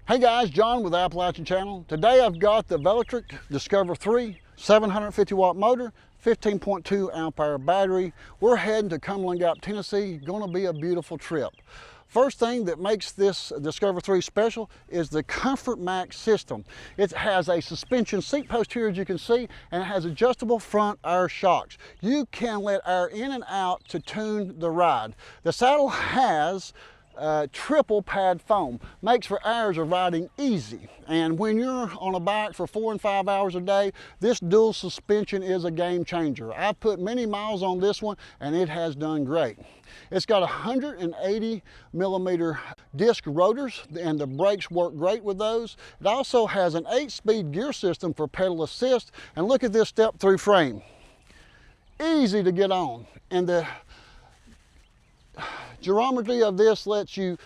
Hey guys, John with the Appalachian Channel. Today I've got the Velectric Discover 3 750 watt motor, 15.2 amp hour battery. We're heading to Cumberland Gap, Tennessee. Going to be a beautiful trip. First thing that makes this Discover 3 special is the Comfort Max system. It has a suspension seat post here, as you can see, and it has adjustable front air shocks. You can let air in and out to tune the ride. The saddle has triple pad foam, makes for hours of riding easy. And when you're on a bike for 4 and 5 hours a day, this dual suspension is a game changer. I've put many miles on this one and it has done great. It's got 180 millimeter disc rotors and the brakes work great with those. It also has an 8-speed gear system for pedal assist, and look at this step through frame. Easy to get on, and the geometry of this lets you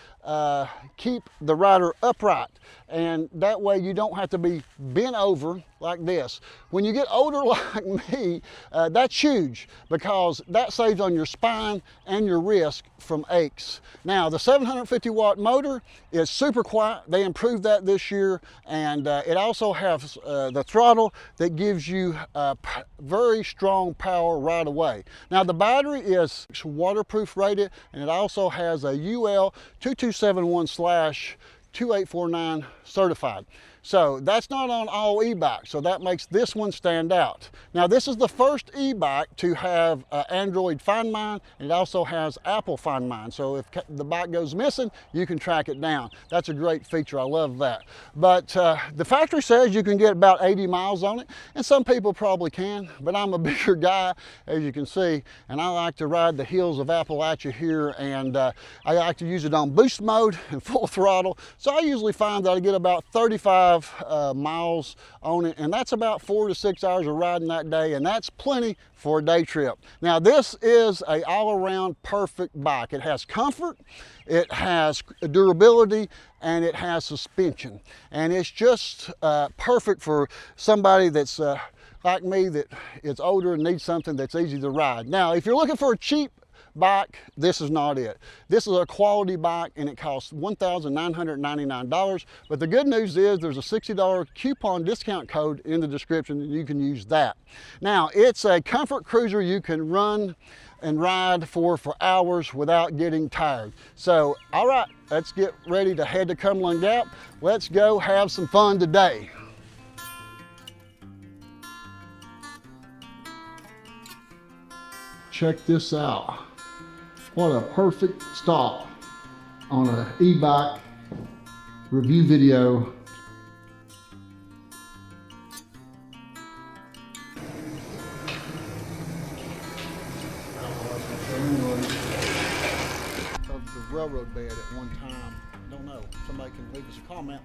keep the rider upright, and that way you don't have to be bent over like this. When you get older like me, that's huge because that saves on your spine and your wrist from aches. Now the 750 watt motor is super quiet. They improved that this year, and it also has the throttle that gives you very strong power right away. Now the battery is waterproof rated, and it also has a UL 2271/2849 certified. So that's not on all e-bikes, so that makes this one stand out. Now this is the first e-bike to have Android Find Mine, and it also has Apple Find Mine. So if the bike goes missing, you can track it down. That's a great feature, I love that. But the factory says you can get about 80 miles on it, and some people probably can, but I'm a bigger guy, as you can see, and I like to ride the hills of Appalachia here, and I like to use it on boost mode and full throttle. So I usually find that I get about 35 miles on it, and that's about 4 to 6 hours of riding that day, and that's plenty for a day trip. Now this is a all-around perfect bike. It has comfort, it has durability, and it has suspension, and it's just perfect for somebody that's like me, that is older and needs something that's easy to ride. Now if you're looking for a cheap bike, this is not it. This is a quality bike, and it costs $1,999. But the good news is there's a $60 coupon discount code in the description, and you can use that. Now it's a comfort cruiser you can run and ride for hours without getting tired. So all right, let's get ready to head to Cumberland Gap. Let's go have some fun today. Check this out. What a perfect stop on an e-bike review video. Of the railroad bed at one time. I don't know. Somebody can leave us a comment.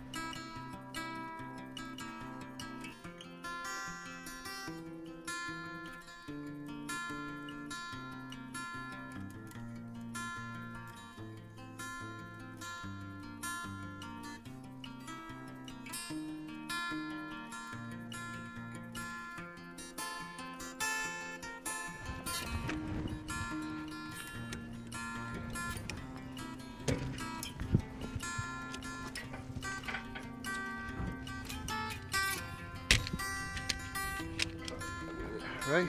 Right.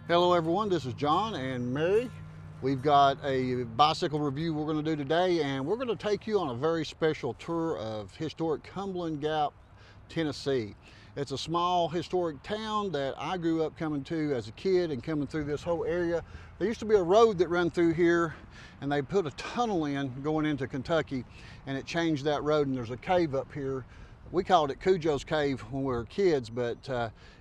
Hello everyone, this is John and Mary. We've got a bicycle review we're going to do today, and we're going to take you on a very special tour of historic Cumberland Gap, Tennessee. It's a small historic town that I grew up coming to as a kid, and coming through this whole area. There used to be a road that ran through here, and they put a tunnel in going into Kentucky, and it changed that road, and there's a cave up here. We called it Cujo's Cave when we were kids, but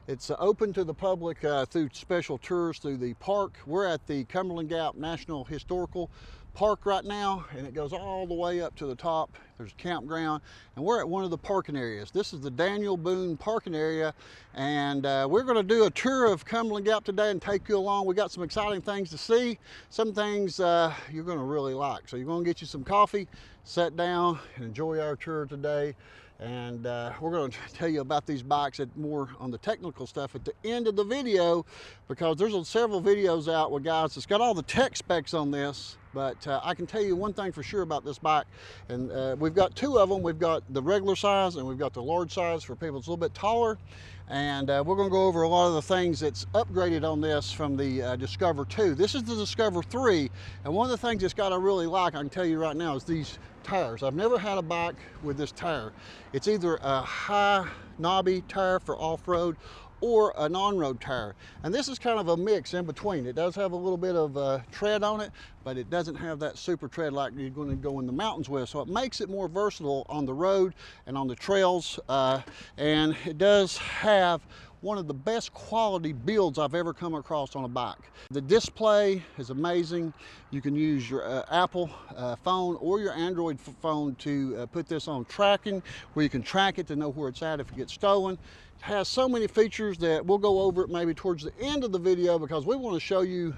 it's open to the public through special tours through the park. We're at the Cumberland Gap National Historical Park right now, and it goes all the way up to the top. There's a campground, and we're at one of the parking areas. This is the Daniel Boone parking area, and we're going to do a tour of Cumberland Gap today and take you along. We got some exciting things to see, some things you're going to really like. So you're going to get you some coffee, sit down, and enjoy our tour today. And we're going to tell you about these bikes and more on the technical stuff at the end of the video, because there's several videos out with guys that's got all the tech specs on this, But I can tell you one thing for sure about this bike, and we've got two of them. We've got the regular size and we've got the large size for people that's a little bit taller. And we're going to go over a lot of the things that's upgraded on this from the Discover 2. This is the Discover 3, and one of the things that's got I really like, I can tell you right now, is these tires. I've never had a bike with this tire. It's either a high knobby tire for off-road or a non-road tire, and this is kind of a mix in between. It does have a little bit of tread on it, but it doesn't have that super tread like you're going to go in the mountains with, so it makes it more versatile on the road and on the trails, and it does have one of the best quality builds I've ever come across on a bike. The display is amazing. You can use your Apple phone or your Android phone to put this on tracking, where you can track it to know where it's at if it gets stolen. It has so many features that we'll go over it maybe towards the end of the video, because we want to show you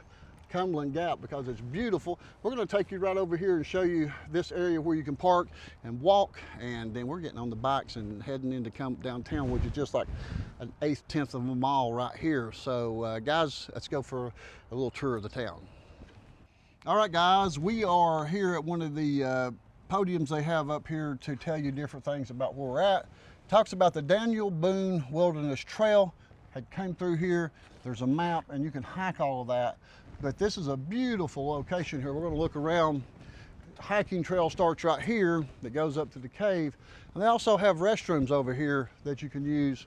Cumberland Gap because it's beautiful. We're going to take you right over here and show you this area where you can park and walk, and then we're getting on the bikes and heading into downtown, which is just like an 1/8 tenth of a mile right here. So guys, let's go for a little tour of the town. All right guys, we are here at one of the podiums they have up here to tell you different things about where we're at. It talks about the Daniel Boone Wilderness Trail. It came through here. There's a map and you can hike all of that. But this is a beautiful location here. We're going to look around. The hiking trail starts right here that goes up to the cave. And they also have restrooms over here that you can use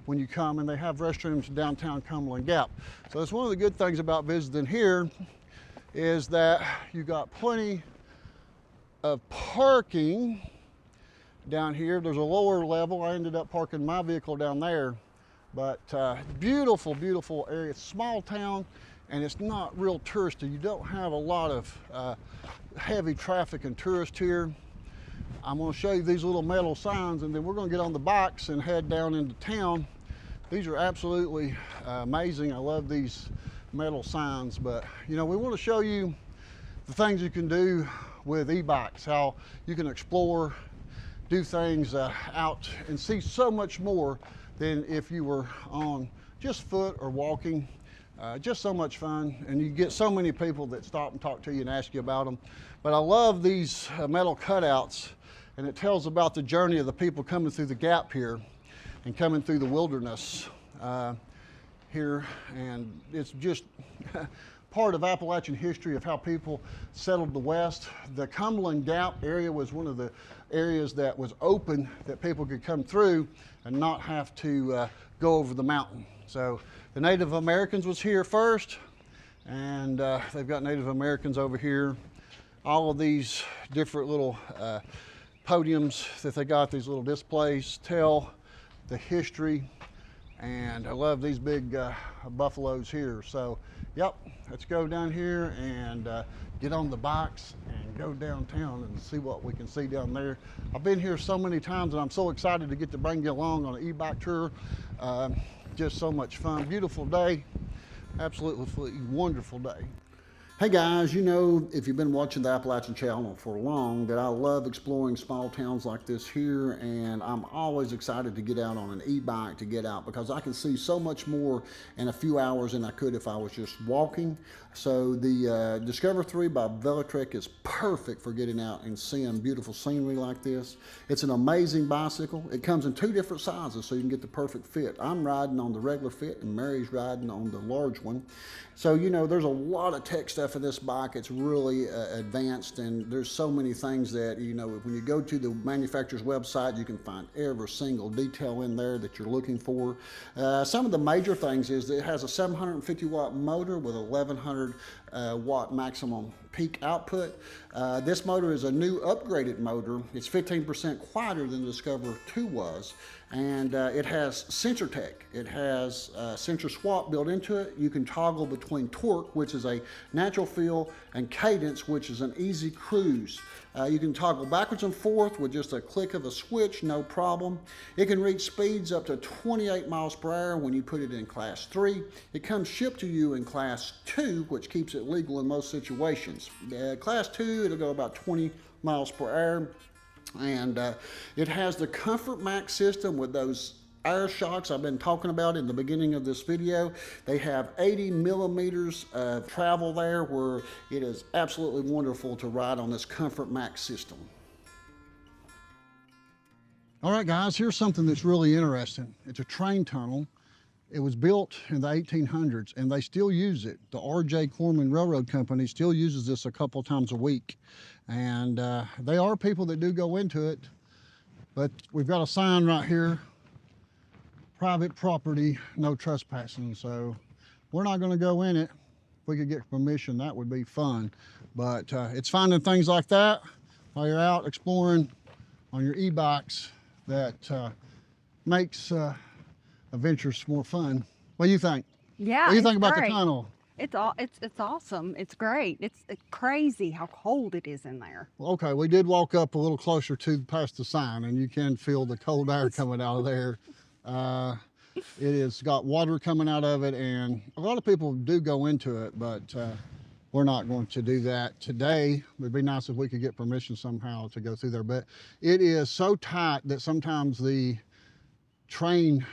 when you come, and they have restrooms downtown Cumberland Gap. So that's one of the good things about visiting here, is that you got plenty of parking down here. There's a lower level. I ended up parking my vehicle down there. But beautiful, beautiful area. It's a small town, and it's not real touristy. You don't have a lot of heavy traffic and tourists here. I'm going to show you these little metal signs, and then we're going to get on the bikes and head down into town. These are absolutely amazing. I love these metal signs, but you know, we want to show you the things you can do with e-bikes, how you can explore, do things out and see so much more than if you were on just foot or walking. Just so much fun, and you get so many people that stop and talk to you and ask you about them. But I love these metal cutouts, and it tells about the journey of the people coming through the gap here and coming through the wilderness here, and it's just part of Appalachian history of how people settled the West. The Cumberland Gap area was one of the areas that was open, that people could come through and not have to go over the mountain. So the Native Americans was here first, and they've got Native Americans over here. All of these different little podiums that they got, these little displays, tell the history. And I love these big buffaloes here. So, yep, let's go down here and get on the bikes and go downtown and see what we can see down there. I've been here so many times, and I'm so excited to get to bring you along on an e-bike tour. Just so much fun. Beautiful day. Absolutely wonderful day. Hey guys, you know, if you've been watching the Appalachian Channel for long, that I love exploring small towns like this here, and I'm always excited to get out on an e-bike to get out, because I can see so much more in a few hours than I could if I was just walking. So the Discover 3 by Velotrek is perfect for getting out and seeing beautiful scenery like this. It's an amazing bicycle. It comes in 2 different sizes, so you can get the perfect fit. I'm riding on the regular fit, and Mary's riding on the large one. So, you know, there's a lot of tech stuff in this bike. It's really advanced, and there's so many things that, you know, when you go to the manufacturer's website, you can find every single detail in there that you're looking for. Some of the major things is that it has a 750 watt motor with 1100 watt maximum peak output. This motor is a new upgraded motor. It's 15% quieter than the Discover 2 was, and it has sensor tech. It has sensor swap built into it. You can toggle between torque, which is a natural feel, and cadence, which is an easy cruise. You can toggle backwards and forth with just a click of a switch, no problem. It can reach speeds up to 28 miles per hour when you put it in Class 3. It comes shipped to you in Class 2, which keeps it legal in most situations. Class 2, it'll go about 20 miles per hour. And it has the Comfort Max system with those air shocks I've been talking about in the beginning of this video. They have 80 millimeters of travel there, where it is absolutely wonderful to ride on this Comfort Max system. All right, guys, here's something that's really interesting. It's a train tunnel. It was built in the 1800s, and they still use it. The R.J. Corman Railroad Company still uses this a couple times a week. And there are people that do go into it, but we've got a sign right here, private property, no trespassing. So we're not going to go in it. If we could get permission, that would be fun. But it's finding things like that while you're out exploring on your e-bikes that makes adventures more fun. What do you think? Yeah, what do you think about great. the tunnel? It's awesome. It's great. It's crazy how cold it is in there. Well, okay, we did walk up a little closer to past the sign, and you can feel the cold air coming out of there. It has got water coming out of it, and a lot of people do go into it, but we're not going to do that today. It would be nice if we could get permission somehow to go through there, but it is so tight that sometimes the train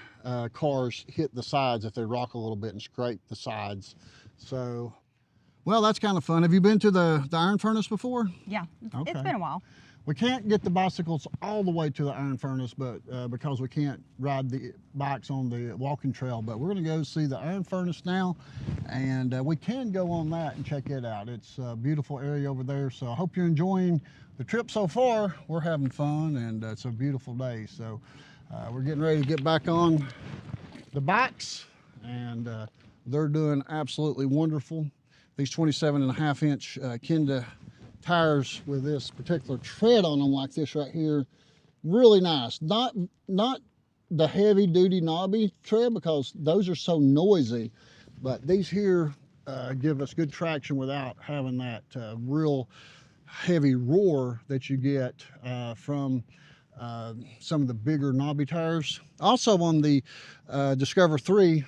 cars hit the sides if they rock a little bit and scrape the sides. So, well, that's kind of fun. Have you been to the iron furnace before? Yeah, Okay. It's been a while. We can't get the bicycles all the way to the iron furnace, but because we can't ride the bikes on the walking trail, but we're going to go see the iron furnace now, and we can go on that and check it out. It's a beautiful area over there, so I hope you're enjoying the trip so far. We're having fun, and it's a beautiful day. So we're getting ready to get back on the bikes, and they're doing absolutely wonderful. These 27.5-inch Kenda tires with this particular tread on them like this right here, really nice. Not the heavy duty knobby tread, because those are so noisy, but these here give us good traction without having that real heavy roar that you get from some of the bigger knobby tires. Also on the Discover 3,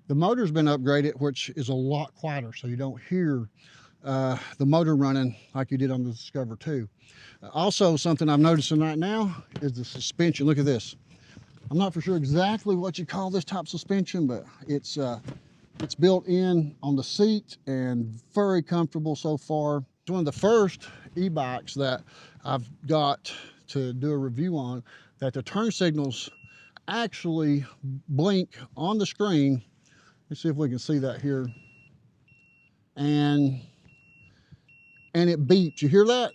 the motor's been upgraded, which is a lot quieter, so you don't hear the motor running like you did on the Discover 2. Also, something I'm noticing right now is the suspension. Look at this. I'm not for sure exactly what you call this type of suspension, but it's built in on the seat and very comfortable so far. It's one of the first e-bikes that I've got to do a review on that the turn signals actually blink on the screen. Let's see if we can see that here. And it beeps. You hear that?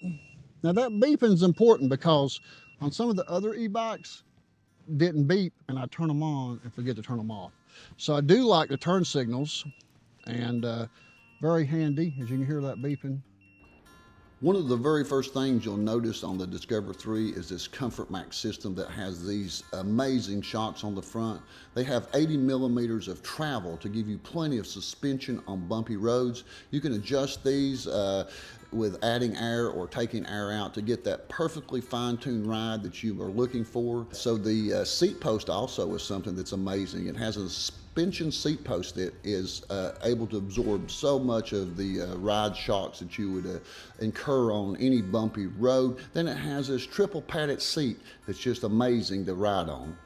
Now that beeping is important, because on some of the other e-bikes didn't beep, and I turn them on and forget to turn them off. So I do like the turn signals, and very handy, as you can hear that beeping. One of the very first things you'll notice on the Discover 3 is this Comfort Max system that has these amazing shocks on the front. They have 80 millimeters of travel to give you plenty of suspension on bumpy roads. You can adjust these with adding air or taking air out to get that perfectly fine-tuned ride that you are looking for. So the seat post also is something that's amazing. It has a suspension seat post that is able to absorb so much of the ride shocks that you would incur on any bumpy road. Then it has this triple padded seat that's just amazing to ride on.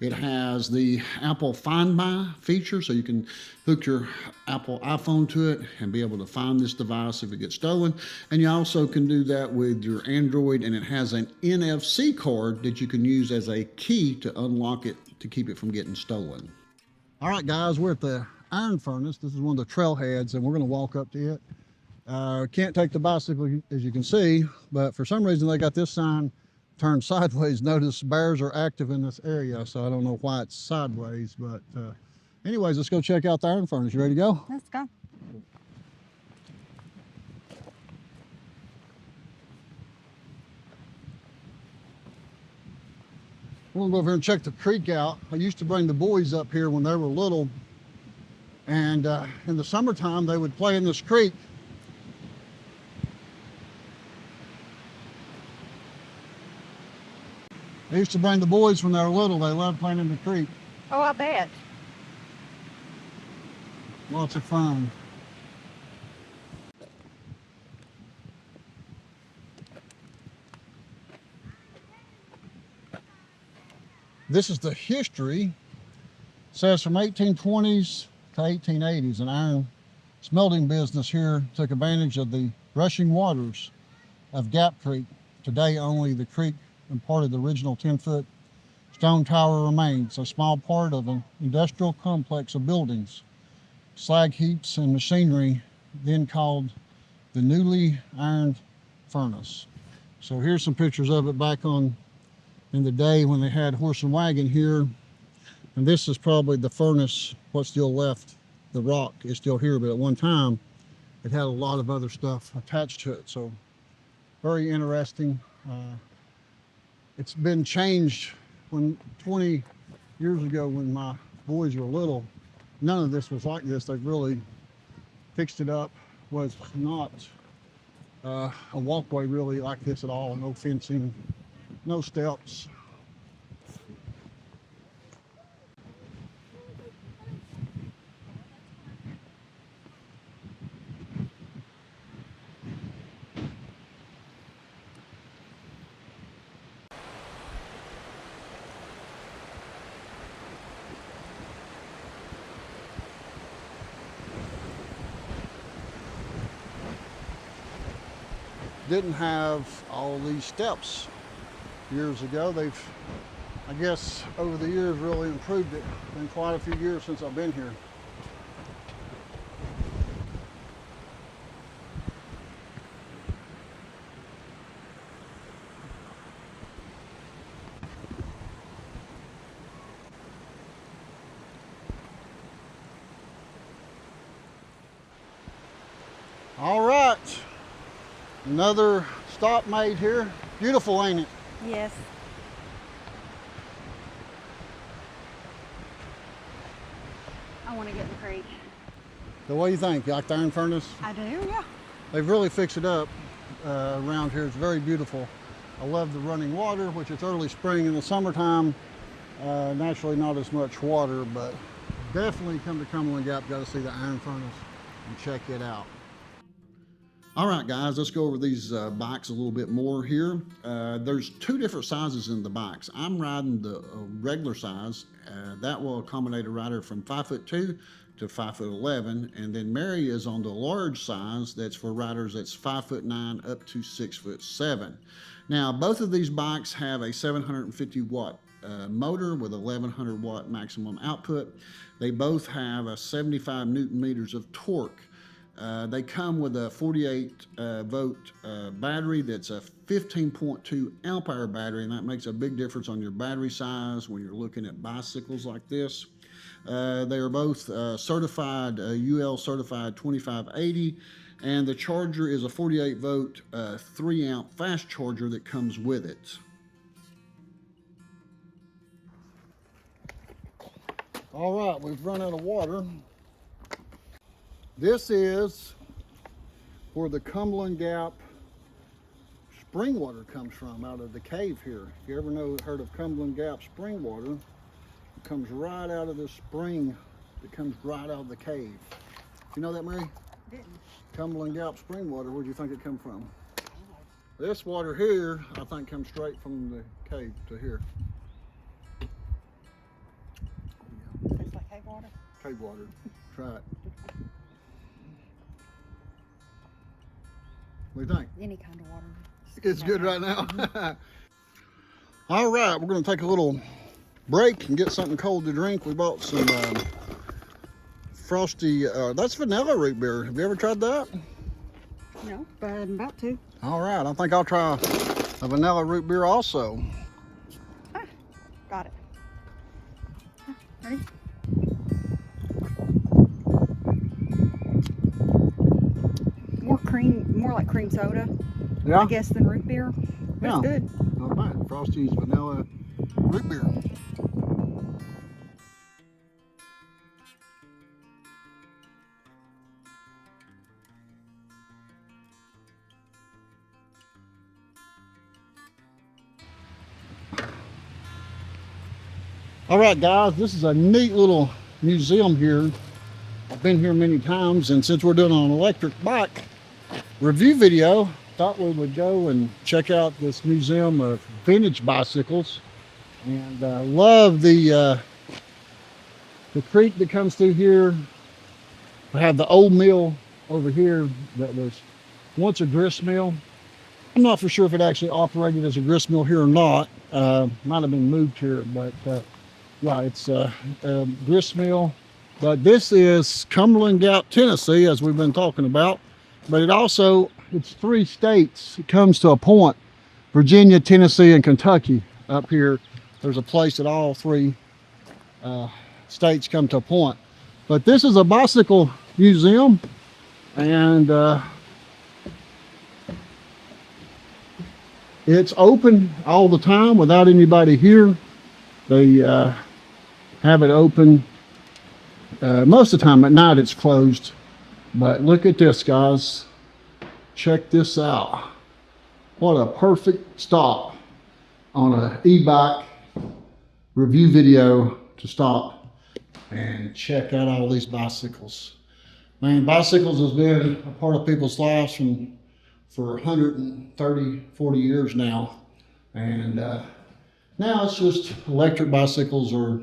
It has the Apple Find My feature, so you can hook your Apple iPhone to it and be able to find this device if it gets stolen. And you also can do that with your Android, and it has an NFC card that you can use as a key to unlock it to keep it from getting stolen. All right, guys, we're at the iron furnace. This is one of the trailheads, and we're going to walk up to it. Can't take the bicycle, as you can see, but for some reason they got this sign turned sideways. Notice bears are active in this area, so I don't know why it's sideways, but anyways, let's go check out the iron furnace. You ready to go? Let's go. We'll go over here and check the creek out. I used to bring the boys up here when they were little, and in the summertime they would play in this creek. I used to bring the boys when they were little. They loved playing in the creek. Oh, I bet. Lots of fun. This is the history. It says from 1820s to 1880s, an iron smelting business here took advantage of the rushing waters of Gap Creek. Today, only the creek and part of the original 10-foot stone tower remains, a small part of an industrial complex of buildings, slag heaps, and machinery, then called the newly ironed furnace. So here's some pictures of it back in the day when they had horse and wagon here. And this is probably the furnace, what's still left. The rock is still here, but at one time it had a lot of other stuff attached to it. So very interesting. It's been changed. When 20 years ago, when my boys were little, none of this was like this. They've really fixed it up. Was not a walkway really like this at all. No fencing, no steps. Didn't have all these steps years ago. They've, I guess, over the years really improved it. Been quite a few years since I've been here. All right. Another stop made here. Beautiful, ain't it? Yes. I want to get in the creek. So what do you think? You like the iron furnace? I do, yeah. They've really fixed it up around here. It's very beautiful. I love the running water, which is early spring. In the summertime, naturally not as much water, but definitely come to Cumberland Gap. Got to see the iron furnace and check it out. All right, guys, let's go over these bikes a little bit more here. There's two different sizes in the bikes. I'm riding the regular size. That will accommodate a rider from 5'2" to 5'11", and then Mary is on the large size. That's for riders that's 5'9" up to 6'7". Now, both of these bikes have a 750 watt motor with 1100 watt maximum output. They both have a 75 Newton meters of torque. They come with a 48 volt battery that's a 15.2 amp hour battery, and that makes a big difference on your battery size when you're looking at bicycles like this. They are both certified, UL certified 2580, and the charger is a 48 volt 3 amp fast charger that comes with it. All right, we've run out of water. This is where the Cumberland Gap spring water comes from, out of the cave here. If you ever heard of Cumberland Gap spring water, it comes right out of this spring. It comes right out of the cave. You know that, Mary? Didn't. Cumberland Gap spring water, where do you think it come from? This water here, I think, comes straight from the cave to here. Tastes like cave water? Cave water. Try it. What do you think? Any kind of water. It's good right now. All right, we're going to take a little break and get something cold to drink. We bought some frosty, that's vanilla root beer. Have you ever tried that? No, but I'm about to. All right, I think I'll try a vanilla root beer also. Ah, got it. Ready? More like cream soda, Yeah? I guess, than root beer. That's Yeah. good. Not bad. Frosty's vanilla root beer. All right, guys, this is a neat little museum here. I've been here many times, and since we're doing an electric bike review video, thought we would go and check out this museum of vintage bicycles. And love the creek that comes through here. We have the old mill over here that was once a grist mill. I'm not for sure if it actually operated as a grist mill here or not. Might have been moved here, but yeah, it's a grist mill. But this is Cumberland Gap, Tennessee, as we've been talking about. But it's 3 states. It comes to a point: Virginia, Tennessee, and Kentucky. Up here, there's a place that all 3 states come to a point. But this is a bicycle museum, and it's open all the time without anybody here. They have it open most of the time. At night it's closed. But look at this, guys. Check this out. What a perfect stop on an e-bike review video to stop and check out all these bicycles. Man, bicycles has been a part of people's lives for 130, 40 years now. And now it's just electric bicycles are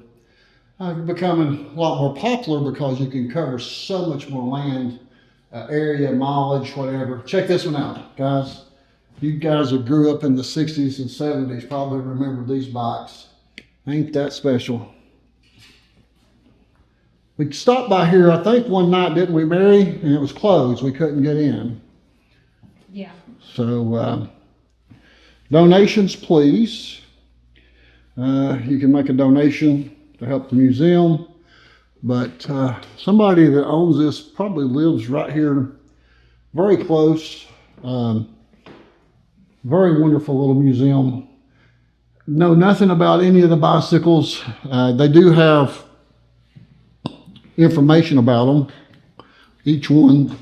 becoming a lot more popular because you can cover so much more land, area, mileage, whatever. Check this one out, guys. You guys that grew up in the 60s and 70s probably remember these bikes. Ain't that special? We stopped by here, I think one night, didn't we, Mary? And it was closed. We couldn't get in. Yeah. So donations, please. You can make a donation to help the museum. But somebody that owns this probably lives right here, very close. Very wonderful little museum. Know nothing about any of the bicycles. They do have information about them, each one.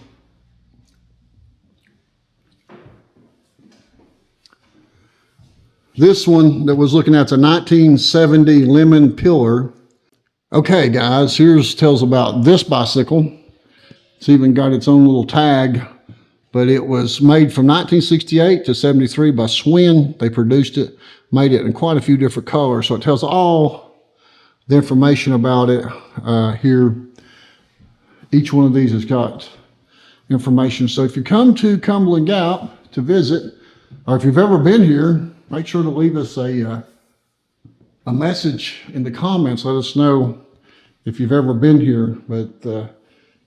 This one that was looking at, the 1970 Lemon Pillar. Okay, guys, tells about this bicycle. It's even got its own little tag, but it was made from 1968 to 73 by Swin. They produced it, made it in quite a few different colors. So it tells all the information about it here. Each one of these has got information. So if you come to Cumberland Gap to visit, or if you've ever been here, make sure to leave us a message in the comments. Let us know if you've ever been here. But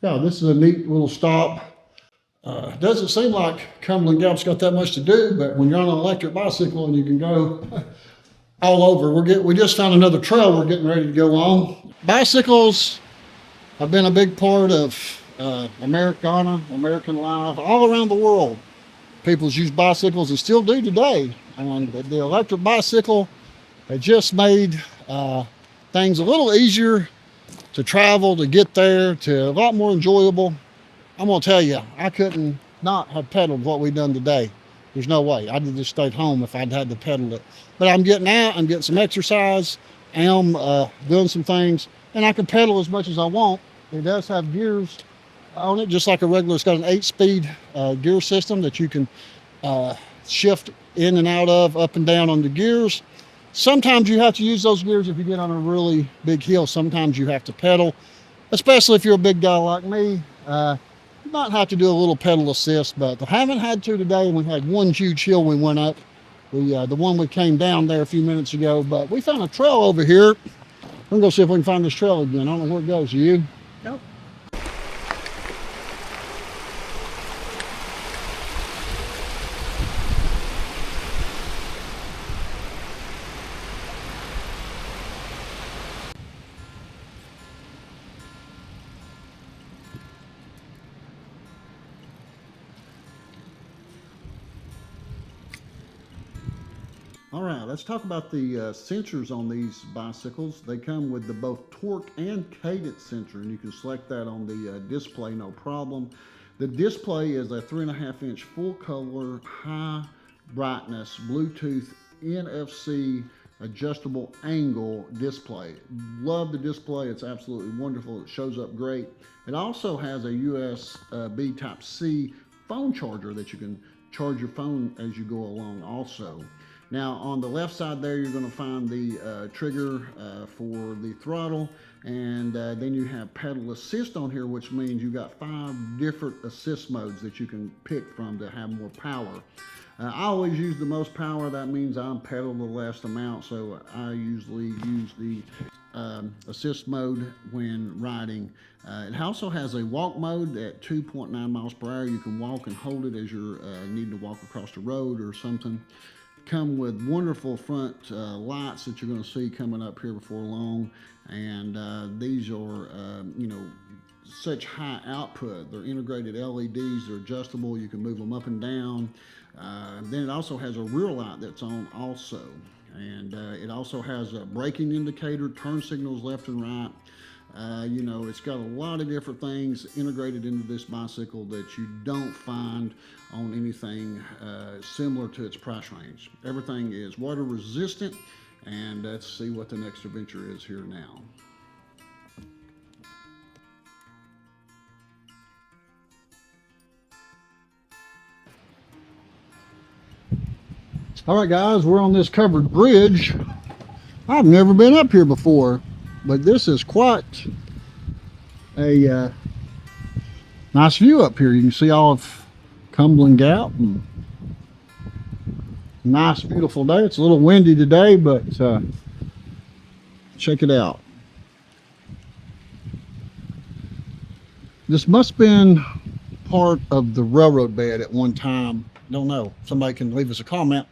yeah, this is a neat little stop. It doesn't seem like Cumberland Gap's got that much to do, but when you're on an electric bicycle and you can go all over, we just found another trail we're getting ready to go on. Bicycles have been a big part of American life all around the world. People's use bicycles and still do today. And the electric bicycle has just made things a little easier to travel, to get there, to a lot more enjoyable. I'm gonna tell you, I couldn't not have pedaled what we've done today. There's no way. I'd have just stayed home if I'd had to pedal it. But I'm getting out, I'm getting some exercise, I'm doing some things, and I can pedal as much as I want. It does have gears on it, just like a regular. It's got an 8-speed gear system that you can shift in and out of, up and down on the gears. Sometimes you have to use those gears if you get on a really big hill. Sometimes you have to pedal, especially if you're a big guy like me. You might have to do a little pedal assist, but I haven't had to today. And we had one huge hill we went up. The one we came down there a few minutes ago, but we found a trail over here. I'm gonna go see if we can find this trail again. I don't know where it goes. You? Nope. All right, let's talk about the sensors on these bicycles. They come with the both torque and cadence sensor, and you can select that on the display, no problem. The display is a 3.5-inch full color, high brightness, Bluetooth, NFC, adjustable angle display. Love the display, it's absolutely wonderful. It shows up great. It also has a USB Type-C phone charger that you can charge your phone as you go along also. Now on the left side there, you're going to find the trigger for the throttle, and then you have pedal assist on here, which means you got 5 different assist modes that you can pick from to have more power. I always use the most power. That means I'm pedal the less amount, so I usually use the assist mode when riding. It also has a walk mode at 2.9 miles per hour. You can walk and hold it as you're needing to walk across the road or something. Come with wonderful front lights that you're going to see coming up here before long, and these are you know, such high output. They're integrated LEDs. They're adjustable. You can move them up and down. Then it also has a rear light that's on also, and it also has a braking indicator, turn signals left and right. You know, it's got a lot of different things integrated into this bicycle that you don't find on anything similar to its price range. Everything is water resistant, and let's see what the next adventure is here now. All right, guys, we're on this covered bridge. I've never been up here before, but this is quite a nice view up here. You can see all of Cumberland Gap. And nice, beautiful day. It's a little windy today, but check it out. This must have been part of the railroad bed at one time. Don't know. Somebody can leave us a comment.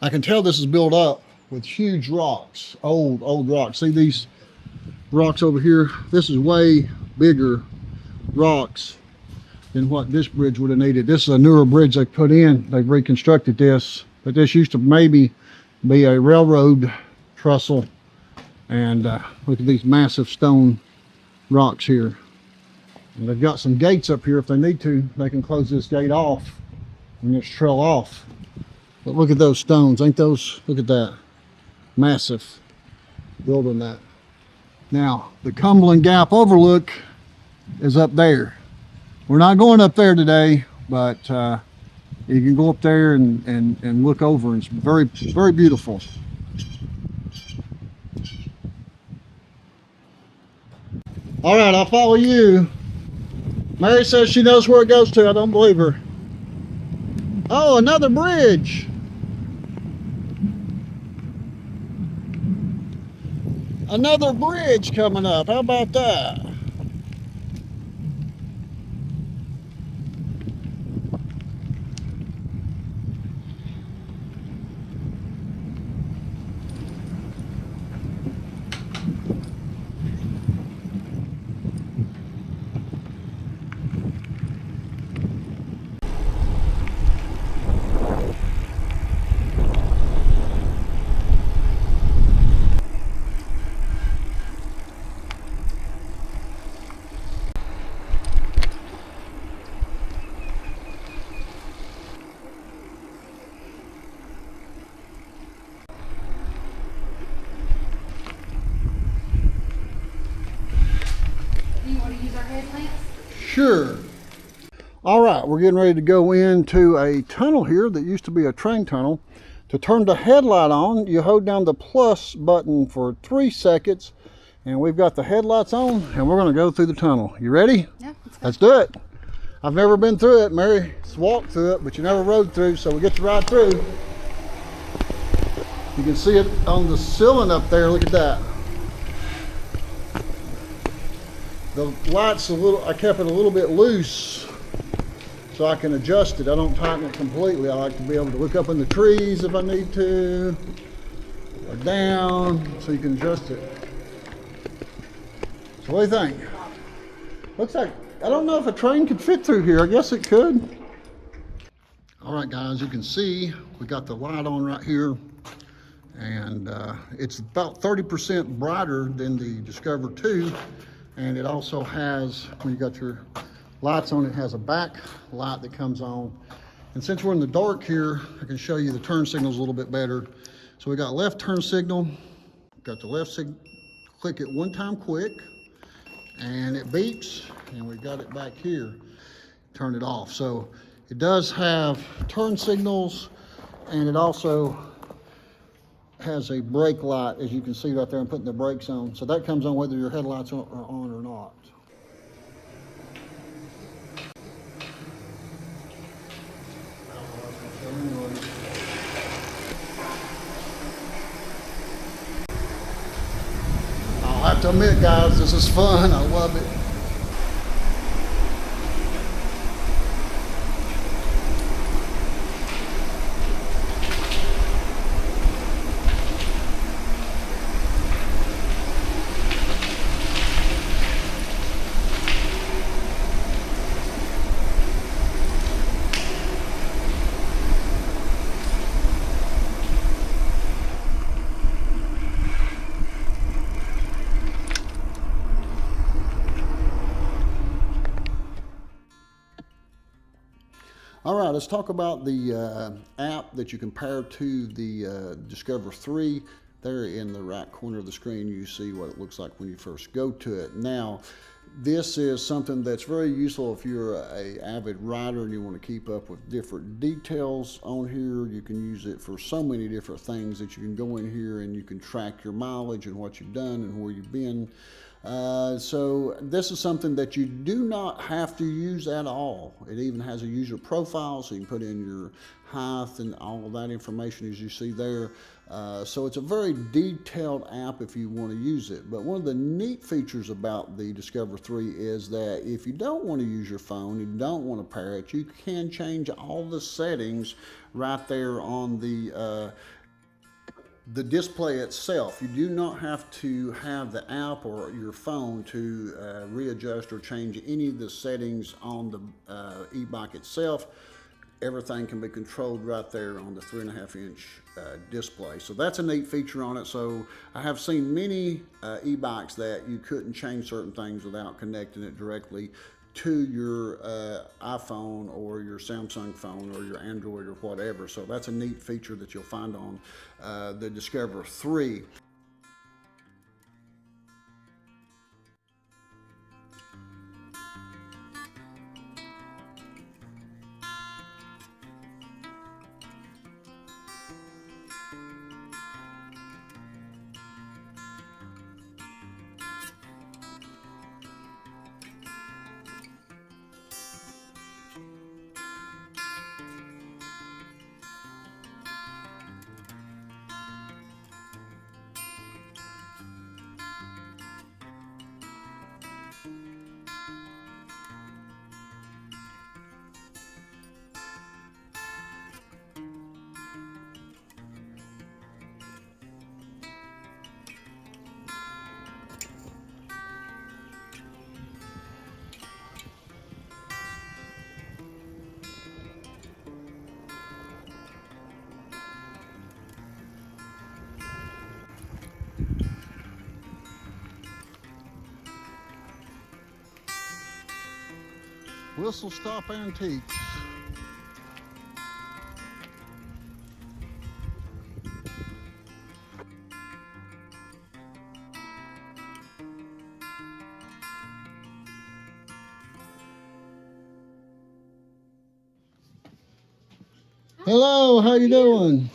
I can tell this is built up with huge rocks, old rocks. See these rocks over here? This is way bigger rocks than what this bridge would have needed. This is a newer bridge they put in. They've reconstructed this, but this used to maybe be a railroad trestle. And look at these massive stone rocks here. And they've got some gates up here. If they need to, they can close this gate off and just trail off. But look at those stones. Ain't those, look at that. Massive building that. Now, the Cumberland Gap overlook is up there. We're not going up there today, but you can go up there and look over. It's very, very beautiful. All right, I'll follow you. Mary says she knows where it goes to. I don't believe her. Oh, another bridge. Another bridge coming up. How about that? Sure. All right, we're getting ready to go into a tunnel here that used to be a train tunnel. To turn the headlight on, you hold down the plus button for 3 seconds, and we've got the headlights on, and we're going to go through the tunnel. You ready? Yeah. Let's do it. I've never been through it. Mary's walked through it, but you never rode through, so we get to ride through. You can see it on the ceiling up there. Look at that. The light's a little, I kept it a little bit loose so I can adjust it. I don't tighten it completely. I like to be able to look up in the trees if I need to, or down, so you can adjust it. So what do you think? Looks like, I don't know if a train could fit through here. I guess it could. All right, guys, you can see we got the light on right here, and it's about 30% brighter than the Discover 2. And it also has, when you got your lights on, it has a back light that comes on. And since we're in the dark here, I can show you the turn signals a little bit better. So we got left turn signal, got the left signal, click it one time quick, and it beeps, and we got it back here, turn it off. So it does have turn signals, And it also has a brake light, as you can see right there. I'm putting the brakes on. So that comes on whether your headlights are on or not. I have to admit, guys, this is fun. I love it. All right, let's talk about the app that you compare to the Discover 3. There in the right corner of the screen, you see what it looks like when you first go to it. Now, this is something that's very useful if you're an avid rider and you want to keep up with different details on here. You can use it for so many different things that you can go in here and you can track your mileage and what you've done and where you've been. So this is something that you do not have to use at all. It even has a user profile, so you can put in your height and all of that information as you see there. So it's a very detailed app if you want to use it. But one of the neat features about the Discover 3 is that if you don't want to use your phone, you don't want to pair it, you can change all the settings right there on the display itself. You do not have to have the app or your phone to readjust or change any of the settings on the e-bike itself. Everything can be controlled right there on the 3.5-inch display. So that's a neat feature on it. So I have seen many e-bikes that you couldn't change certain things without connecting it directly to your iPhone or your Samsung phone or your Android or whatever. So that's a neat feature that you'll find on the Discover 3. Whistle Stop Antiques. Hello, how you doing?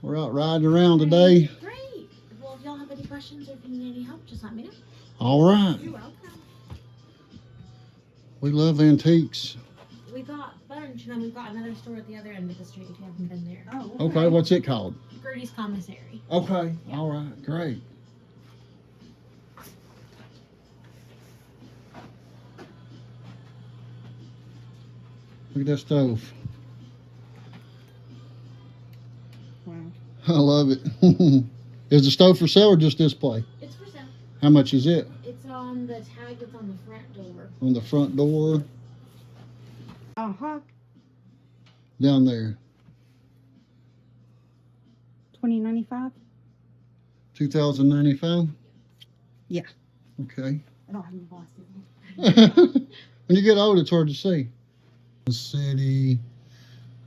We're out riding around today. Great. Well, if y'all have any questions or if you need any help, just let me know. All right. You're welcome. We love antiques. We got a bunch, and then we've got another store at the other end of the street if you haven't been there. Oh, Okay, what's it called? Gertie's Commissary. Okay, Yeah. all right, great. Look at that stove. wow. I love it. Is the stove for sale or just display? It's for sale. How much is it? It's on the tag that's on the front door. On the front door, Uh-huh. down there. $20.95? 2095? Yeah. Okay. I don't have any glasses. When you get old, it's hard to see. The city.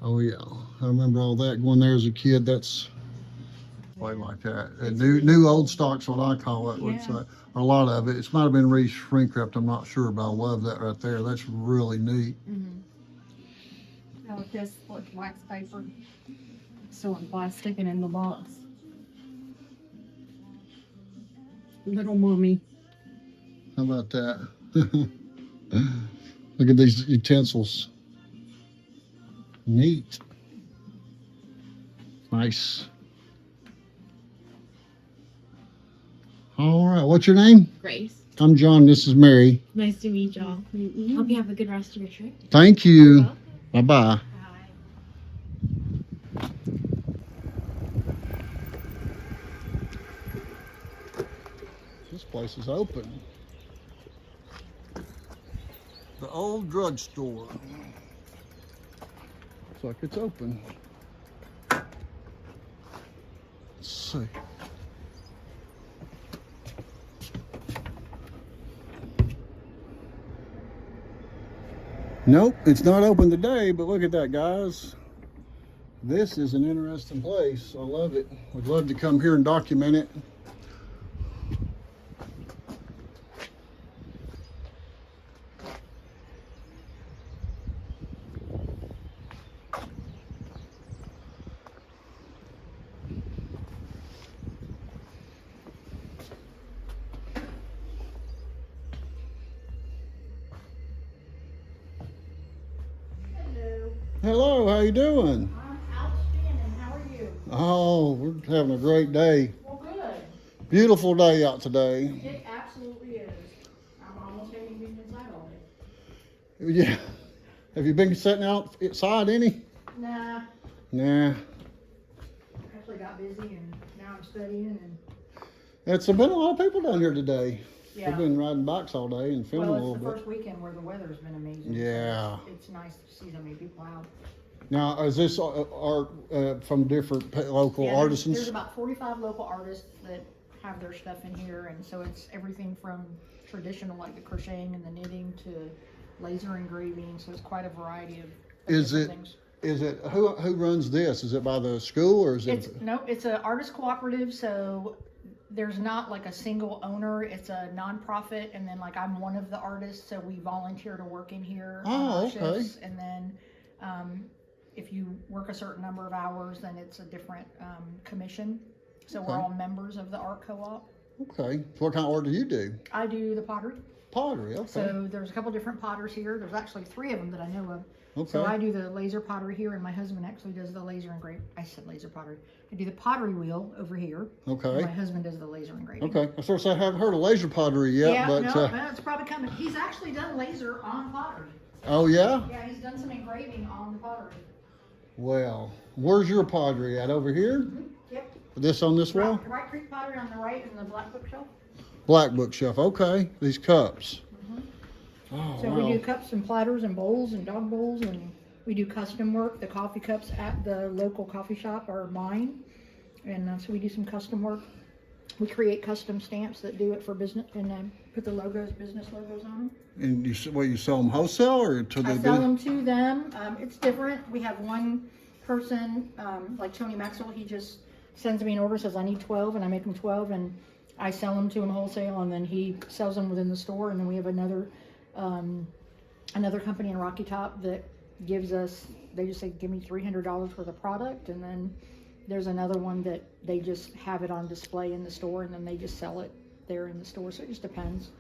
Oh yeah, I remember all that going there as a kid. That's way like that. New old stock's what I call it. It's, Yeah. a lot of it. It might have been shrink wrapped. I'm not sure, but I love that right there. That's really neat. Mm-hmm. How it is with wax paper. Still in plastic and in the box. Little mommy. How about that? Look at these utensils. Neat. Nice. All right, what's your name? Grace. I'm John, this is Mary. Nice to meet y'all. Hope you have a good rest of your trip. Thank you. Welcome. Bye-bye. Bye. This place is open. The old drugstore. Looks like it's open. Let's see. Nope, it's not open today, but look at that, guys. This is an interesting place. I love it. Would love to come here and document it. Hello, how you doing? I'm outstanding. How are you? Oh, we're having a great day. Well, good. Beautiful day out today. It absolutely is. I'm almost having been inside all day. Yeah. Have you been sitting outside any? Nah, Nah. actually got busy and now I'm studying and It's been a lot of people down here today. yeah. We've been riding bikes all day and filming Well, a it's little the bit. first weekend where the weather's been amazing. so Yeah. It's nice to see so many people out. Now, is this art from different local Yeah, artisans? There's about 45 local artists that have their stuff in here, and so it's everything from traditional like the crocheting and the knitting to laser engraving. So it's quite a variety of Is different it- things. Is it who runs this? Is it by the school or is it? It's an artist cooperative, so there's not like a single owner. It's a nonprofit, and then like I'm one of the artists, so we volunteer to work in here on Oh, our okay. shifts, and then if you work a certain number of hours, then it's a different commission. So we're Okay. all members of the art co-op. Okay. What kind of art do you do? I do the pottery. Pottery. Okay. So there's a couple different potters here. There's actually 3 of them that I know of. Okay. So I do the laser pottery here, and my husband actually does the laser engraving. I said laser pottery. I do the pottery wheel over here. and Okay. my husband does the laser engraving. Okay. I sort of say I haven't heard of laser pottery yet, Yeah, but no, it's probably coming. He's actually done laser on pottery. oh yeah. Yeah, he's done some engraving on the pottery. Well, where's your pottery at? Over here? Yep. This on this wall? Right Creek pottery on the right and the black bookshelf. Black bookshelf. Okay. These cups. Oh, So wow. we do cups and platters and bowls and dog bowls, and we do custom work. The coffee cups at the local coffee shop are mine, and so we do some custom work. We create custom stamps that do it for business, and put the business logos on them. And you sell them wholesale or to the I sell them to them. It's different. We have one person, like Tony Maxwell, he just sends me an order, says I need 12, and I make them 12, and I sell them to him wholesale, and then he sells them within the store. And then we have another company in Rocky Top that gives us, they just say, give me $300 worth of product, and then there's another one that they just have it on display in the store, and then they just sell it there in the store. So it just depends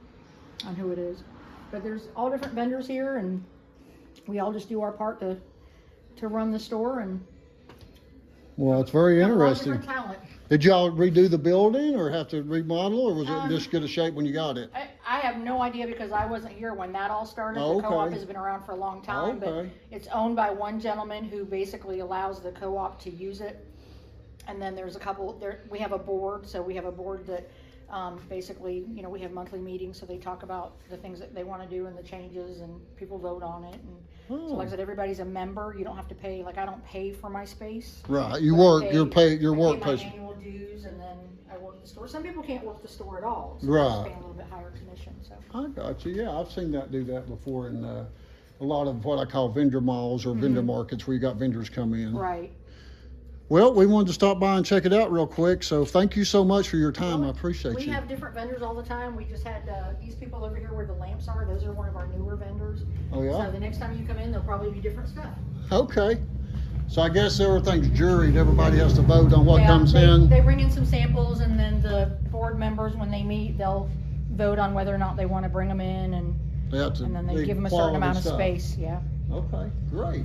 on who it is. But there's all different vendors here, and we all just do our part to run the store, and Well, it's very have a lot of interesting. different talent. Did y'all redo the building or have to remodel or was it Um, just good a shape when you got it? I have no idea because I wasn't here when that all started. Oh, The co-op okay. has been around for a long time, but Okay. it's owned by one gentleman who basically allows the co-op to use it. And then there's a couple there. We have a board, so we have a board that basically, we have monthly meetings, so they talk about the things that they want to do and the changes, and people vote on it. And so, like I said, everybody's a member. You don't have to pay. Like I don't pay for my space. Right, you But I work, pay- your pay, your I work pay my pays. annual dues, and then I work the store. Some people can't work the store at all, so Right. they just pay a little bit higher commission. So I got you. Yeah, I've seen that do that before in a lot of what I call vendor malls or vendor markets where you got vendors come in. right. Well, we wanted to stop by and check it out real quick. So thank you so much for your time. I appreciate We you. have different vendors all the time. We just had these people over here where the lamps are. Those are one of our newer vendors. Oh, yeah? So the next time you come in, there'll probably be different stuff. Okay. So I guess everything's juried. Everybody has to vote on what Yeah, comes they, in. They bring in some samples, and then the board members, when they meet, they'll vote on whether or not they want to bring them in, and then they give them a certain amount of space. Yeah. Okay, great.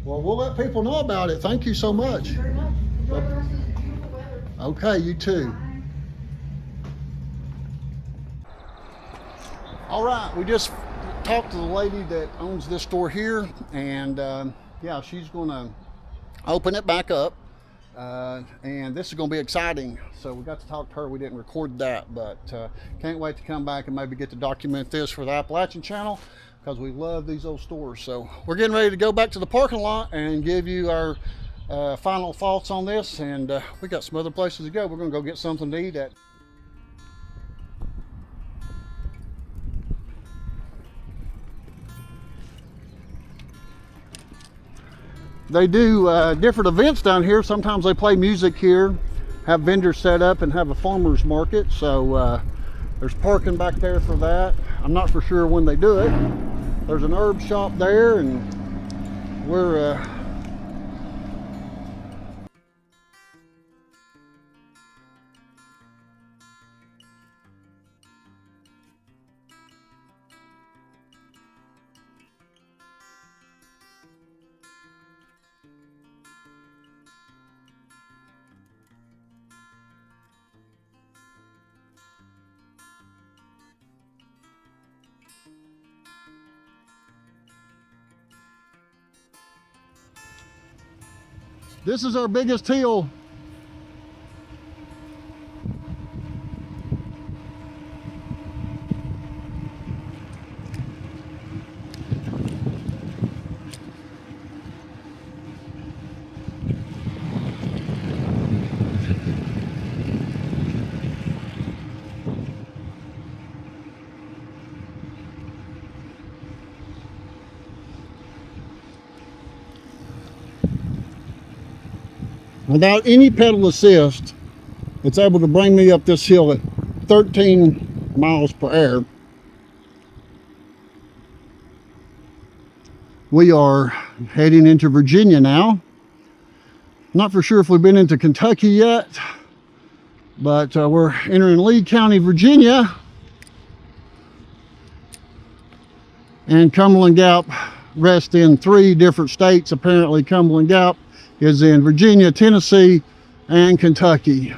Well, we'll let people know about it. Thank you so much. Thank you very much. Enjoy the rest of this beautiful weather. Okay, you too. All right, we just talked to the lady that owns this store here, and yeah, she's going to open it back up, and this is going to be exciting. So we got to talk to her. We didn't record that, but can't wait to come back and maybe get to document this for the Appalachian channel, because we love these old stores. So we're getting ready to go back to the parking lot and give you our final thoughts on this, and we got some other places to go. We're going to go get something to eat at. They do different events down here. Sometimes they play music here, have vendors set up, and have a farmer's market. So there's parking back there for that. I'm not for sure when they do it. There's an herb shop there, and we're this is our biggest hill. Without any pedal assist, it's able to bring me up this hill at 13 miles per hour. We are heading into Virginia now. Not for sure if we've been into Kentucky yet, but we're entering Lee County, Virginia. And Cumberland Gap rests in 3 different states. Apparently Cumberland Gap is in Virginia, Tennessee, and Kentucky.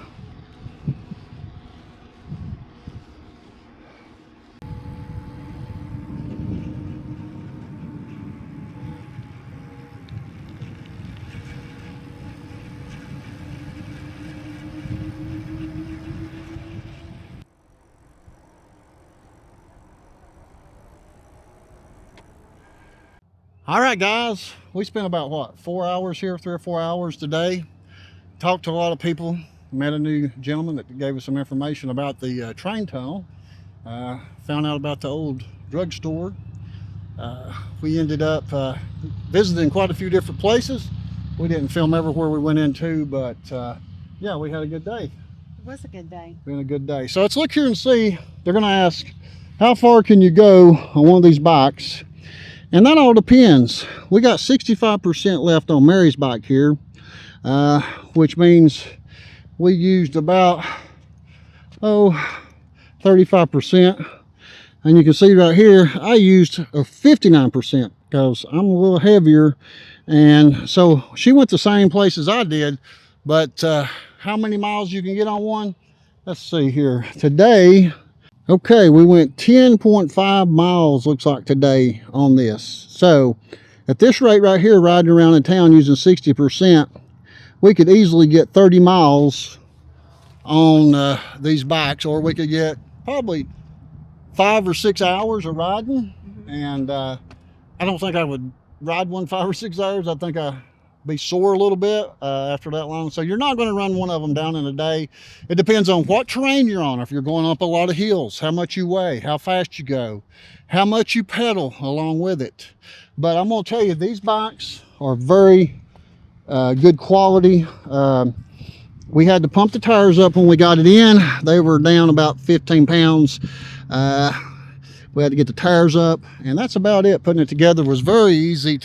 All right, guys, we spent about what, 4 hours here, 3 or 4 hours today. Talked to a lot of people, met a new gentleman that gave us some information about the train tunnel. Found out about the old drugstore. We ended up visiting quite a few different places. We didn't film everywhere we went into, but yeah, we had a good day. It was a good day. Been a good day. So let's look here and see. They're going to ask, how far can you go on one of these bikes? And that all depends. We got 65% left on Mary's bike here, which means we used about 35%. And you can see right here, I used a 59% because I'm a little heavier. And so she went the same place as I did, but how many miles you can get on one? Let's see here. Today, okay, we went 10.5 miles, looks like, today on this. So at this rate right here, riding around in town using 60%, we could easily get 30 miles on these bikes, or we could get probably 5 or 6 hours of riding. And I don't think I would ride one 5 or 6 hours. I think I'd be sore a little bit after that long. So you're not going to run one of them down in a day. It depends on what terrain you're on. If you're going up a lot of hills, how much you weigh, how fast you go, how much you pedal along with it. But I'm going to tell you, these bikes are very good quality. We had to pump the tires up when we got it in. They were down about 15 pounds. We had to get the tires up, and that's about it. Putting it together was very easy.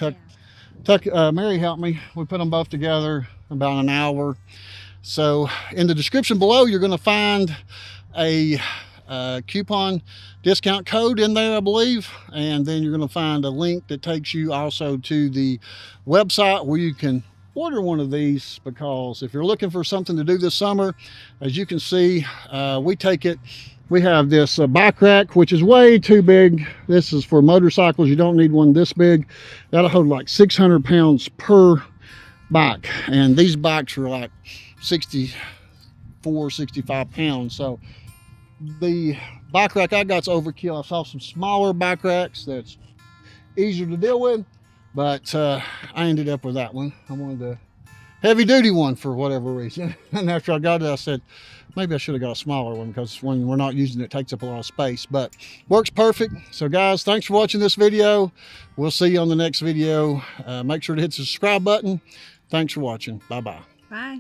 Mary helped me. We put them both together about an hour. So in the description below, you're going to find a coupon discount code in there, I believe, and then you're going to find a link that takes you also to the website where you can order one of these, because if you're looking for something to do this summer, as you can see, we have this bike rack, which is way too big. This is for motorcycles. You don't need one this big. That'll hold like 600 pounds per bike, and these bikes are like 64, 65 pounds. So the bike rack I got's overkill. I saw some smaller bike racks that's easier to deal with, but I ended up with that one. I wanted a heavy duty one for whatever reason. And after I got it, I said, maybe I should have got a smaller one, because when we're not using it, it takes up a lot of space, but works perfect. So guys, thanks for watching this video. We'll see you on the next video. Make sure to hit the subscribe button. Thanks for watching. Bye-bye. Bye.